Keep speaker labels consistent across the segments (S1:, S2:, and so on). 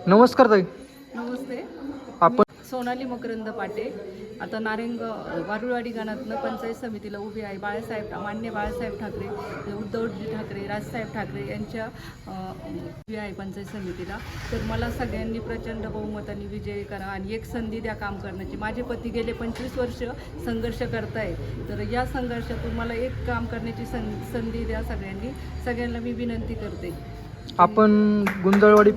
S1: नमस्कार ताई.
S2: नमस्ते.
S1: आपण
S2: सोनाली मकरंद पाटे. आता नारेंग वारुळवाडी गाणातनं पंचायत समितीला उभी आहे. मान्य बाळासाहेब ठाकरे, उद्धवजी ठाकरे, राजसाहेब ठाकरे यांच्या उभी आहे पंचायत समितीला. तर मला सगळ्यांनी प्रचंड बहुमताने विजयी करा आणि एक संधी द्या काम करण्याची. माझे पती गेले 25 वर्ष संघर्ष करताय, तर या संघर्षातून मला एक काम करण्याची संधी द्या सगळ्यांनी. सगळ्यांना मी विनंती करते.
S1: आपण गुंजाळवाडी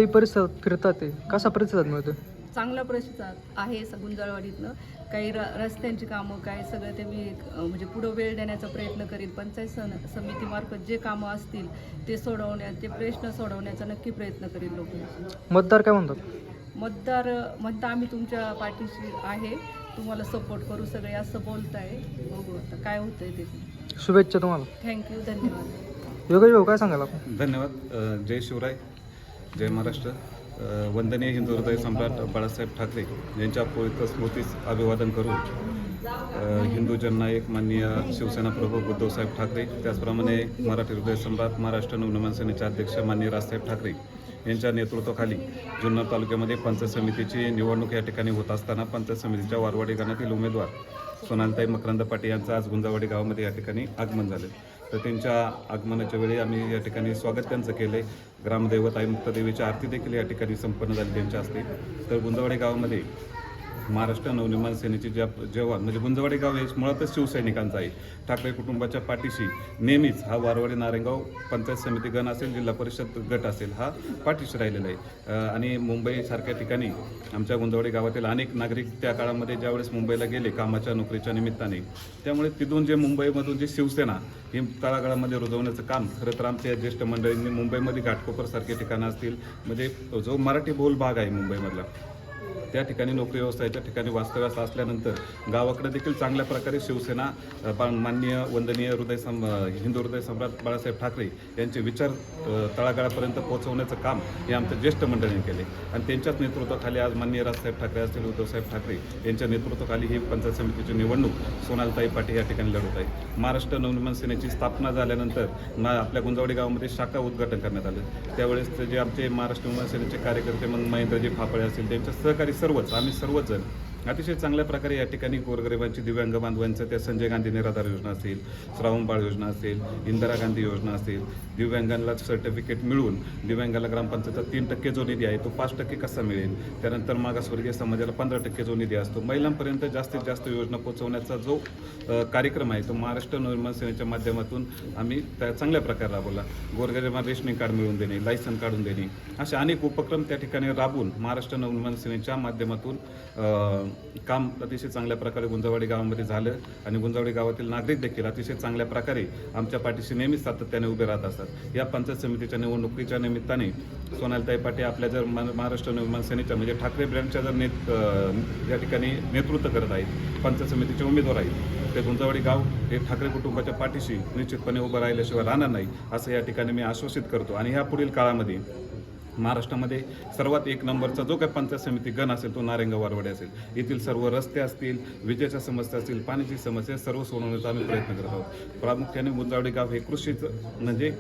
S1: परिसरात फिरतात ते कसा प्रतिसाद मिळतो?
S2: चांगला प्रतिसाद आहे गुंजाळवाडीतनं. काही रस्त्यांची कामं काय सगळं ते मी म्हणजे पुढं वेळ देण्याचा प्रयत्न करीन. पंचायत समितीमार्फत जे कामं असतील ते सोडवण्याचे प्रश्न सोडवण्याचा नक्की प्रयत्न करीन. लोक
S1: मतदार काय म्हणतात?
S2: मतदार म्हणता आम्ही तुमच्या पाठीशी आहे, तुम्हाला सपोर्ट करू सगळे असं बोलताय. बघू आता काय होतंय ते.
S1: शुभेच्छा तुम्हाला.
S2: थँक्यू, धन्यवाद.
S1: योगेश भाऊ काय सांगाल आपण?
S3: धन्यवाद. जय शिवराय, जय महाराष्ट्र. वंदनीय हिंदू हृदय सम्राट बाळासाहेब ठाकरे यांच्या पवित्र स्मृतीस अभिवादन करून हिंदू जननायक माननीय शिवसेना प्रमुख उद्धवसाहेब ठाकरे, त्याचप्रमाणे मराठी हृदय सम्राट महाराष्ट्र नवनिर्माण सेनेचे अध्यक्ष माननीय राजसाहेब ठाकरे यांच्या नेतृत्वाखाली जुन्नर तालुक्यामध्ये पंचायत समितीची निवडणूक या ठिकाणी होत असताना पंचायत समितीच्या वारवाडी गाणातील उमेदवार सोनालीताई मकरंद पाटे यांचं आज गुंजावाडी गावामध्ये या ठिकाणी आगमन झालं. तर त्यांच्या आगमनाच्या वेळी आम्ही या ठिकाणी स्वागत त्यांचं केलं आहे. ग्रामदैवत आई मुक्तादेवीची आरती देखील या ठिकाणी संपन्न झाली त्यांच्या हस्ते. तर गुंजावाडी गावामध्ये महाराष्ट्र नवनिर्माण सेनेचे जवान म्हणजे गुंजावाडी गाव हे मुळातच शिवसैनिकांचं आहे. ठाकरे कुटुंबाच्या पाठीशी नेहमीच हा वारवाडी नारेगाव पंचायत समिती गण असेल, जिल्हा परिषद गट असेल, हा पाठीशी राहिलेला आहे. आणि मुंबईसारख्या ठिकाणी आमच्या गुंजावाडी गावातील अनेक नागरिक त्या काळामध्ये ज्यावेळेस मुंबईला गेले कामाच्या नोकरीच्या निमित्ताने, त्यामुळे तिथून जे मुंबईमधून जी शिवसेना ही तळागाळामध्ये रुजवण्याचं काम खरं तर आमच्या ज्येष्ठ मंडळींनी मुंबईमध्ये घाटकोपरसारखे ठिकाणं असतील, म्हणजे जो मराठी बहुल भाग आहे मुंबईमधला, त्या ठिकाणी नोकरी व्यवसायाच्या ठिकाणी वास्तव्यास असल्यानंतर गावाकडे देखील चांगल्या प्रकारे शिवसेना माननीय वंदनीय हिंदू हृदय सम्राट बाळासाहेब ठाकरे यांचे विचार तळागाळापर्यंत पोहोचवण्याचं काम हे आमच्या ज्येष्ठ मंडळींनी केले. आणि त्यांच्याच नेतृत्वाखाली आज माननीय राजसाहेब ठाकरे असतील, उद्धवसाहेब ठाकरे यांच्या नेतृत्वाखाली ही पंचायत समितीची निवडणूक सोनालीताई पाटे या ठिकाणी लढवत आहे. महाराष्ट्र नवनिर्माण सेनेची स्थापना झाल्यानंतर आपल्या गुंजावडी गावामध्ये शाखा उद्घाटन करण्यात आलं. त्यावेळेस जे आमचे महाराष्ट्र नवनिर्माण सेनेचे कार्यकर्ते मग महेंद्रजी फाफळे असतील, त्यांच्या सहकारी आम्ही सर्वजण अतिशय चांगल्या प्रकारे या ठिकाणी गोरगरिबांची दिव्यांग बांधवांचं त्या संजय गांधी निराधार योजना असेल, श्रावण बाळ योजना असेल, इंदिरा गांधी योजना असेल, दिव्यांगांना सर्टिफिकेट मिळवून दिव्यांगाला ग्रामपंचायतचा 3% जो निधी आहे तो 5% कसा मिळेल, त्यानंतर मागासवर्गीय समाजाला 15% जो निधी असतो, महिलांपर्यंत जास्तीत जास्त योजना पोहोचवण्याचा जो कार्यक्रम आहे तो महाराष्ट्र नवनिर्माण सेनेच्या माध्यमातून आम्ही त्या चांगल्या प्रकारे राबवला. गोरगरिबांना रेशनिंग कार्ड मिळवून देणे, लायसन काढून देणे, असे अनेक उपक्रम त्या ठिकाणी राबवून महाराष्ट्र नवनिर्माण सेनेच्या माध्यमातून काम अतिशय चांगल्या प्रकारे गुंजावाडी गावामध्ये झालं. आणि गुंजावाडी गावातील नागरिक देखील अतिशय चांगल्या प्रकारे आमच्या पाठीशी नेहमीच सातत्याने उभे राहत असतात. या पंचायत समितीच्या निवडणुकीच्या निमित्ताने सोनालीताई पाटे आपल्या जर महाराष्ट्र नवनिर्माण सेनेच्या म्हणजे ठाकरे ब्रँडच्या जर या ठिकाणी नेतृत्व करत आहेत, पंचायत समितीचे उमेदवार आहेत, ते गुंजावाडी गाव हे ठाकरे कुटुंबाच्या पाठीशी निश्चितपणे उभं राहिल्याशिवाय राहणार नाही असं या ठिकाणी मी आश्वासित करतो. आणि ह्या पुढील काळामध्ये महाराष्ट्रामध्ये सर्वात एक नंबरचा जो काही पंचायत समिती गण असेल तो नारेंगाव वारवाडी असेल. येथील सर्व रस्ते असतील, विजेच्या समस्या असतील, पाण्याची समस्या सर्व सोडवण्याचा आम्ही प्रयत्न करत आहोत. प्रामुख्याने गुंजावडी गाव हे कृषीचं म्हणजे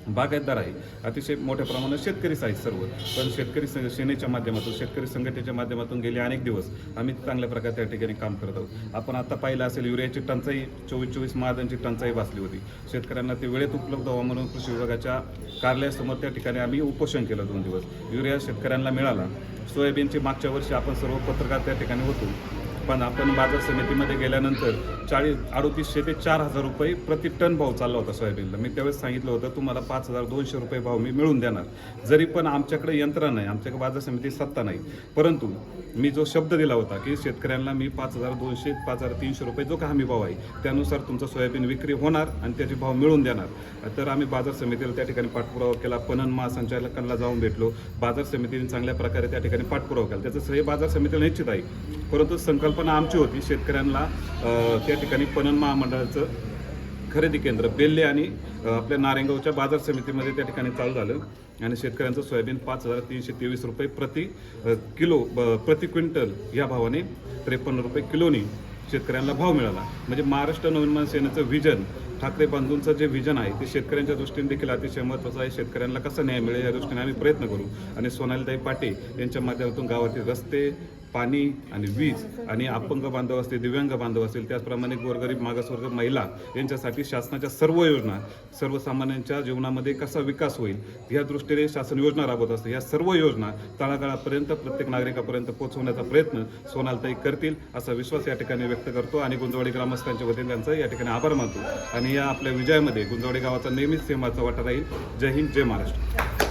S3: बागायतदार आहे, अतिशय मोठ्या प्रमाणात शेतकरीच आहेत सर्व. पण शेतकरी सेनेच्या माध्यमातून, शेतकरी संघटनेच्या माध्यमातून गेले अनेक दिवस आम्ही चांगल्या प्रकारे त्या ठिकाणी काम करत आहोत. आपण आता पाहिलं असेल युरियाची टंचाई 24 महाजनची टंचाई भासली होती. शेतकऱ्यांना ते वेळेत उपलब्ध व्हावं म्हणून कृषी विभागाच्या कार्यालयासमोर त्या ठिकाणी आम्ही उपोषण केलं 2 दिवस. युरिया शेतकऱ्यांना मिळाला. सोयाबीनची मागच्या वर्षी आपण सर्व पत्रकार त्या ठिकाणी होतो, पण आपण बाजार समितीमध्ये गेल्यानंतर 3800 ते 4000 रुपये प्रति टन भाव चालला होता सोयाबीनला. मी त्यावेळेस सांगितलं होतं तुम्हाला 5200 रुपये भाव मी मिळून देणार, जरी पण आमच्याकडे यंत्रणा नाही, आमच्याकडे बाजार समिती सत्ता नाही, परंतु मी जो शब्द दिला होता की शेतकऱ्यांना मी 5200 5300 रुपये जो का हमी भाव आहे त्यानुसार तुमचं सोयाबीन विक्री होणार आणि त्याचे भाव मिळून देणार. तर आम्ही बाजार समितीला त्या ठिकाणी पाठपुरावा केला, पणन महासंचालकांना जाऊन भेटलो, बाजार समितीने चांगल्या प्रकारे त्या ठिकाणी पाठपुरावा केला. त्याचं श्रेय बाजार समितीला निश्चित आहे, परंतु संकल्पना आमची होती शेतकऱ्यांना त्या ठिकाणी पणन महामंडळाचं खरेदी केंद्र बेल्ले आणि आपल्या नारेंगावच्या बाजार समितीमध्ये त्या ठिकाणी चालू झालं. आणि शेतकऱ्यांचं सोयाबीन 5323 रुपये प्रति क्विंटल या भावाने 53 रुपये किलोनी शेतकऱ्यांना भाव मिळाला. म्हणजे महाराष्ट्र नवनिर्माण सेनेचं व्हिजन ठाकरे बंधूंचं जे विजन आहे ते शेतकऱ्यांच्या दृष्टीने देखील अतिशय महत्त्वाचं आहे. शेतकऱ्यांना कसा न्याय मिळेल या दृष्टीने आम्ही प्रयत्न करू आणि सोनालीताई पाटे यांच्या माध्यमातून गावातील रस्ते, पाणी आणि वीज आणि अपंग बांधव असतील, दिव्यांग बांधव असतील, त्याचप्रमाणे गोरगरीब मागासवर्ग महिला यांच्यासाठी शासनाच्या सर्व योजना, सर्वसामान्यांच्या जीवनामध्ये कसा विकास होईल या दृष्टीने शासन योजना राबवत असते. या सर्व योजना तळागाळापर्यंत प्रत्येक नागरिकापर्यंत पोहोचवण्याचा प्रयत्न सोनालीताई करतील असा विश्वास या ठिकाणी व्यक्त करतो आणि गुंजवाडी ग्रामस्थांच्या वतीने त्यांचा या ठिकाणी आभार मानतो आणि या आपल्या विजयामध्ये गुंजवाडी गावाचा नेहमीच सिंहाचा वाटा राहील. जय हिंद, जय महाराष्ट्र.